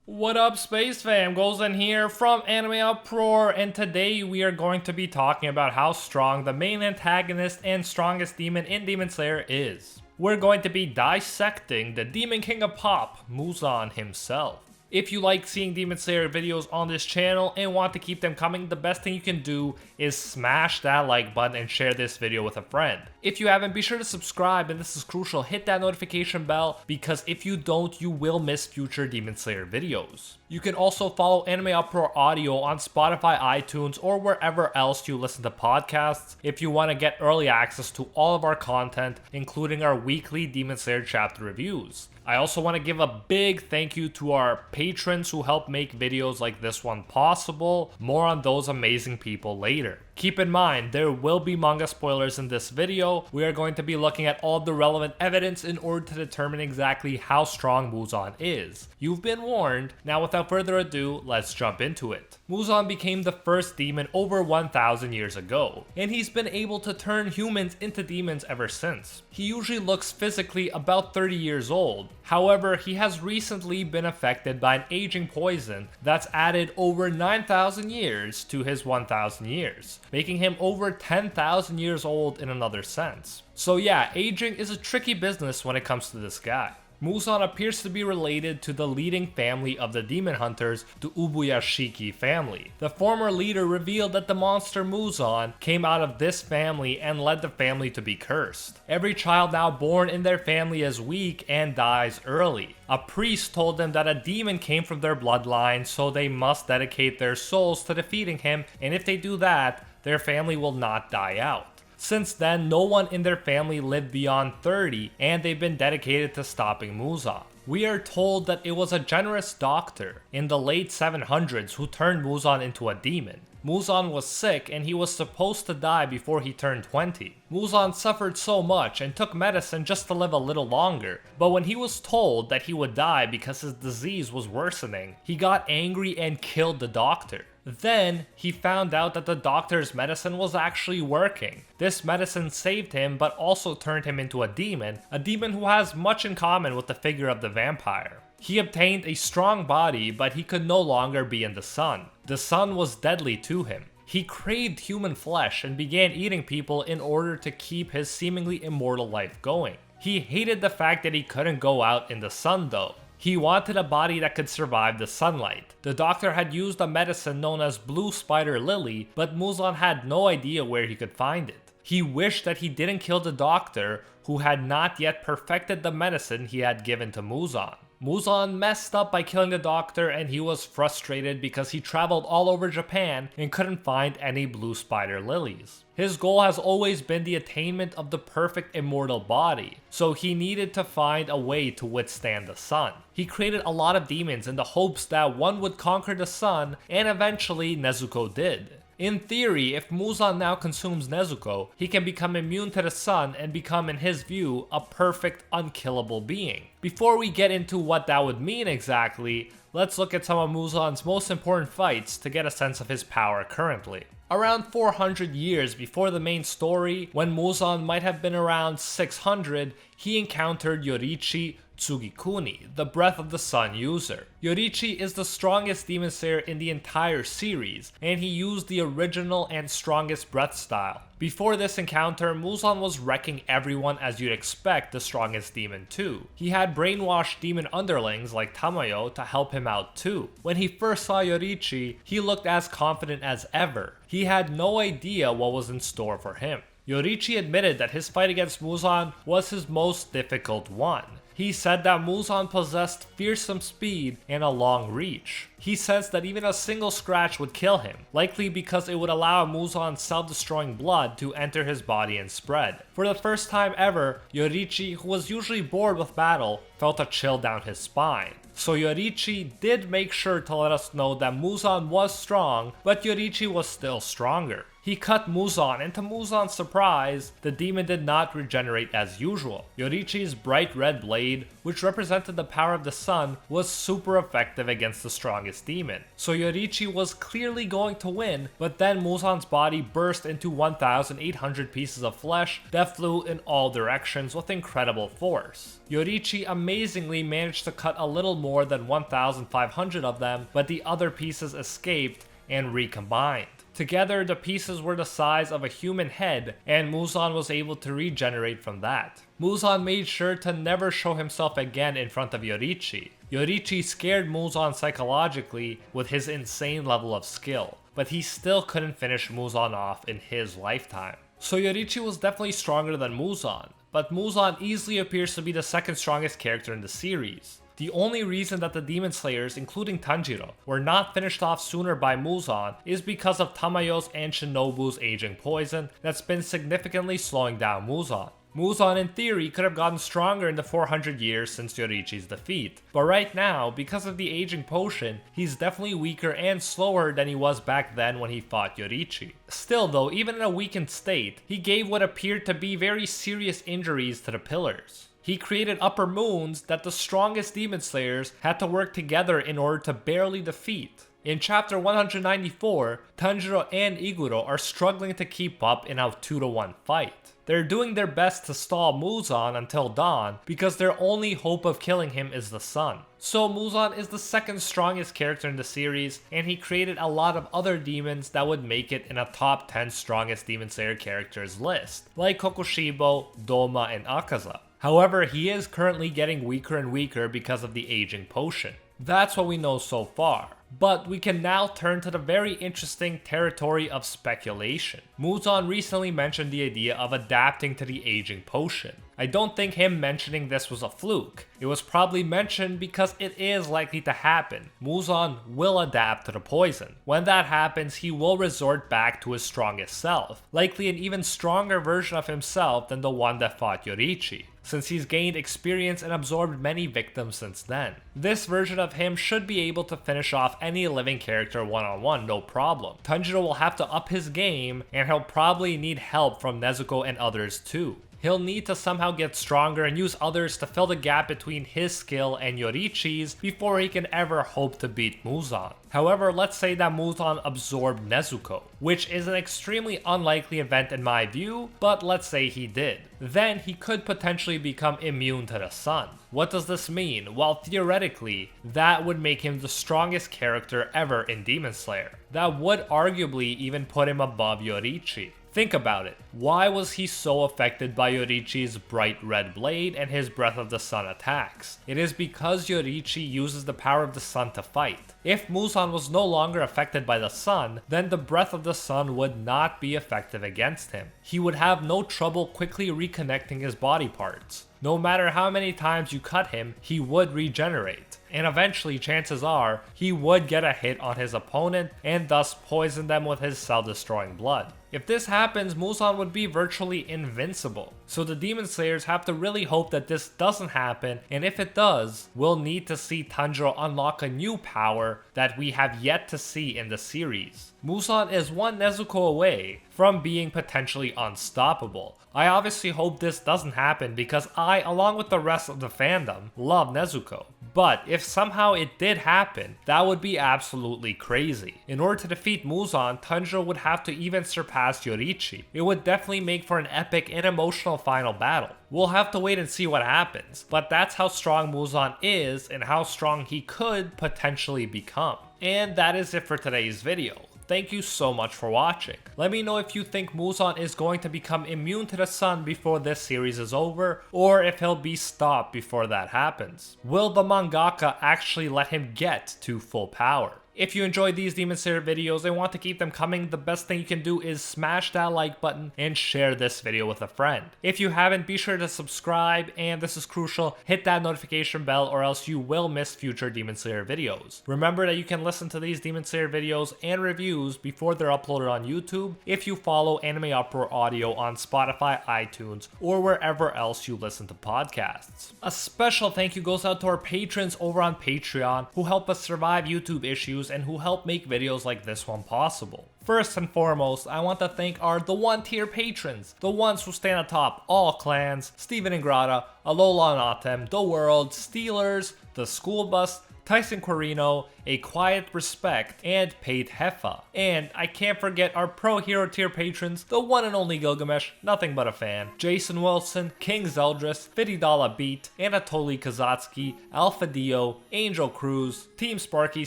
What up, Space Fam? Gozen here from AnimeUproar, and today we are going to be talking about how strong the main antagonist and strongest demon in Demon Slayer is. We're going to be dissecting the Demon King of Pop, Muzan himself. If you like seeing Demon Slayer videos on this channel and want to keep them coming, the best thing you can do is smash that like button and share this video with a friend. If you haven't, be sure to subscribe, and this is crucial, hit that notification bell, because if you don't, you will miss future Demon Slayer videos. You can also follow AnimeUproar Audio on Spotify, iTunes, or wherever else you listen to podcasts if you want to get early access to all of our content, including our weekly Demon Slayer chapter reviews. I also want to give a big thank you to our patrons who help make videos like this one possible. More on those amazing people later. Keep in mind, there will be manga spoilers in this video. We are going to be looking at all the relevant evidence in order to determine exactly how strong Muzan is. You've been warned. Now without further ado, let's jump into it. Muzan became the first demon over 1,000 years ago, and he's been able to turn humans into demons ever since. He usually looks physically about 30 years old. However, he has recently been affected by an aging poison that's added over 9,000 years to his 1,000 years, making him over 10,000 years old in another sense. So yeah, aging is a tricky business when it comes to this guy. Muzan appears to be related to the leading family of the demon hunters, the Ubuyashiki family. The former leader revealed that the monster Muzan came out of this family and led the family to be cursed. Every child now born in their family is weak and dies early. A priest told them that a demon came from their bloodline, so they must dedicate their souls to defeating him, and if they do that, their family will not die out. Since then, no one in their family lived beyond 30, and they've been dedicated to stopping Muzan. We are told that it was a generous doctor in the late 700s who turned Muzan into a demon. Muzan was sick and he was supposed to die before he turned 20. Muzan suffered so much and took medicine just to live a little longer, but when he was told that he would die because his disease was worsening, he got angry and killed the doctor. Then, he found out that the doctor's medicine was actually working. This medicine saved him, but also turned him into a demon who has much in common with the figure of the vampire. He obtained a strong body, but he could no longer be in the sun. The sun was deadly to him. He craved human flesh and began eating people in order to keep his seemingly immortal life going. He hated the fact that he couldn't go out in the sun though. He wanted a body that could survive the sunlight. The doctor had used a medicine known as blue spider lily, but Muzan had no idea where he could find it. He wished that he didn't kill the doctor, who had not yet perfected the medicine he had given to Muzan. Muzan messed up by killing the doctor, and he was frustrated because he traveled all over Japan and couldn't find any blue spider lilies. His goal has always been the attainment of the perfect immortal body, so he needed to find a way to withstand the sun. He created a lot of demons in the hopes that one would conquer the sun, and eventually Nezuko did. In theory, if Muzan now consumes Nezuko, he can become immune to the sun and become, in his view, a perfect, unkillable being. Before we get into what that would mean exactly, let's look at some of Muzan's most important fights to get a sense of his power currently. Around 400 years before the main story, when Muzan might have been around 600, he encountered Yoriichi Tsugikuni, the Breath of the Sun user. Yoriichi is the strongest demon slayer in the entire series, and he used the original and strongest breath style. Before this encounter, Muzan was wrecking everyone as you'd expect the strongest demon to. He had brainwashed demon underlings like Tamayo to help him out too. When he first saw Yoriichi, he looked as confident as ever. He had no idea what was in store for him. Yoriichi admitted that his fight against Muzan was his most difficult one. He said that Muzan possessed fearsome speed and a long reach. He says that even a single scratch would kill him, likely because it would allow Muzan's self-destroying blood to enter his body and spread. For the first time ever, Yoriichi, who was usually bored with battle, felt a chill down his spine. So Yoriichi did make sure to let us know that Muzan was strong, but Yoriichi was still stronger. He cut Muzan, and to Muzan's surprise, the demon did not regenerate as usual. Yoriichi's bright red blade, which represented the power of the sun, was super effective against the strongest demon. So Yoriichi was clearly going to win, but then Muzan's body burst into 1,800 pieces of flesh that flew in all directions with incredible force. Yoriichi amazingly managed to cut a little more than 1,500 of them, but the other pieces escaped and recombined. Together, the pieces were the size of a human head, and Muzan was able to regenerate from that. Muzan made sure to never show himself again in front of Yoriichi. Yoriichi scared Muzan psychologically with his insane level of skill, but he still couldn't finish Muzan off in his lifetime. So Yoriichi was definitely stronger than Muzan, but Muzan easily appears to be the second strongest character in the series. The only reason that the Demon Slayers, including Tanjiro, were not finished off sooner by Muzan is because of Tamayo's and Shinobu's aging poison that's been significantly slowing down Muzan. Muzan in theory could have gotten stronger in the 400 years since Yoriichi's defeat, but right now, because of the aging potion, he's definitely weaker and slower than he was back then when he fought Yoriichi. Still though, even in a weakened state, he gave what appeared to be very serious injuries to the pillars. He created upper moons that the strongest Demon Slayers had to work together in order to barely defeat. In chapter 194, Tanjiro and Iguro are struggling to keep up in a 2-to-1 fight. They're doing their best to stall Muzan until dawn because their only hope of killing him is the sun. So Muzan is the second strongest character in the series, and he created a lot of other demons that would make it in a top 10 strongest Demon Slayer characters list, like Kokushibo, Doma, and Akaza. However, he is currently getting weaker and weaker because of the aging potion. That's what we know so far. But we can now turn to the very interesting territory of speculation. Muzan recently mentioned the idea of adapting to the aging potion. I don't think him mentioning this was a fluke. It was probably mentioned because it is likely to happen. Muzan will adapt to the poison. When that happens, he will resort back to his strongest self, likely an even stronger version of himself than the one that fought Yoriichi, since he's gained experience and absorbed many victims since then. This version of him should be able to finish off any living character one-on-one, no problem. Tanjiro will have to up his game, and he'll probably need help from Nezuko and others too. He'll need to somehow get stronger and use others to fill the gap between his skill and Yoriichi's before he can ever hope to beat Muzan. However, let's say that Muzan absorbed Nezuko, which is an extremely unlikely event in my view, but let's say he did. Then he could potentially become immune to the sun. What does this mean? Well, theoretically, that would make him the strongest character ever in Demon Slayer. That would arguably even put him above Yoriichi. Think about it. Why was he so affected by Yoriichi's bright red blade and his Breath of the Sun attacks? It is because Yoriichi uses the power of the sun to fight. If Muzan was no longer affected by the sun, then the Breath of the Sun would not be effective against him. He would have no trouble quickly reconnecting his body parts. No matter how many times you cut him, he would regenerate. And eventually, chances are, he would get a hit on his opponent and thus poison them with his cell-destroying blood. If this happens, Muzan would be virtually invincible. So the Demon Slayers have to really hope that this doesn't happen, and if it does, we'll need to see Tanjiro unlock a new power that we have yet to see in the series. Muzan is one Nezuko away from being potentially unstoppable. I obviously hope this doesn't happen because I, along with the rest of the fandom, love Nezuko. But if somehow it did happen, that would be absolutely crazy. In order to defeat Muzan, Tanjiro would have to even surpass Yoriichi. It would definitely make for an epic and emotional final battle. We'll have to wait and see what happens, but that's how strong Muzan is and how strong he could potentially become. And that is it for today's video. Thank you so much for watching. Let me know if you think Muzan is going to become immune to the sun before this series is over, or if he'll be stopped before that happens. Will the mangaka actually let him get to full power? If you enjoyed these Demon Slayer videos and want to keep them coming, the best thing you can do is smash that like button and share this video with a friend. If you haven't, be sure to subscribe, and this is crucial, hit that notification bell or else you will miss future Demon Slayer videos. Remember that you can listen to these Demon Slayer videos and reviews before they're uploaded on YouTube if you follow AnimeUproar Audio on Spotify, iTunes, or wherever else you listen to podcasts. A special thank you goes out to our patrons over on Patreon who help us survive YouTube issues news and who help make videos like this one possible. First and foremost, I want to thank our The One Tier patrons, the ones who stand atop all clans: Steven Ingrata, Alola Natem, The World, Steelers, The School Bus, Tyson Quirino, A Quiet Respect, and Paid Heffa. And I can't forget our Pro Hero tier patrons, the one and only Gilgamesh, nothing but a fan, Jason Wilson, King Zeldris, $50 Beat, Anatoly Kazatski, Alpha Dio, Angel Cruz, Team Sparky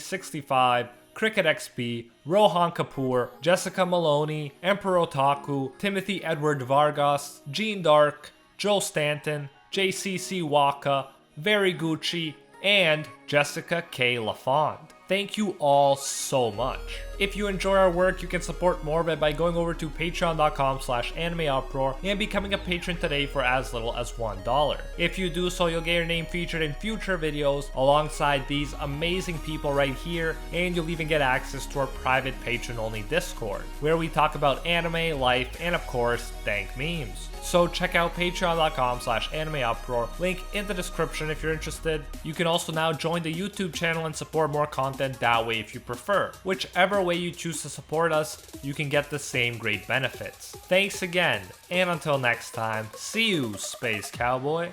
65, Cricket XP, Rohan Kapoor, Jessica Maloney, Emperor Otaku, Timothy Edward Vargas, Gene Dark, Joe Stanton, JCC Waka, Very Gucci, and Jessica K. LaFond. Thank you all so much. If you enjoy our work, you can support more of it by going over to patreon.com/AnimeUproar and becoming a patron today for as little as $1. If you do so, you'll get your name featured in future videos alongside these amazing people right here, and you'll even get access to our private patron-only Discord, where we talk about anime, life, and of course, dank memes. So check out patreon.com/AnimeUproar, link in the description if you're interested. You can also now join the YouTube channel and support more content that way if you prefer. Whichever way you choose to support us, you can get the same great benefits. Thanks again, and until next time, see you, Space Cowboy.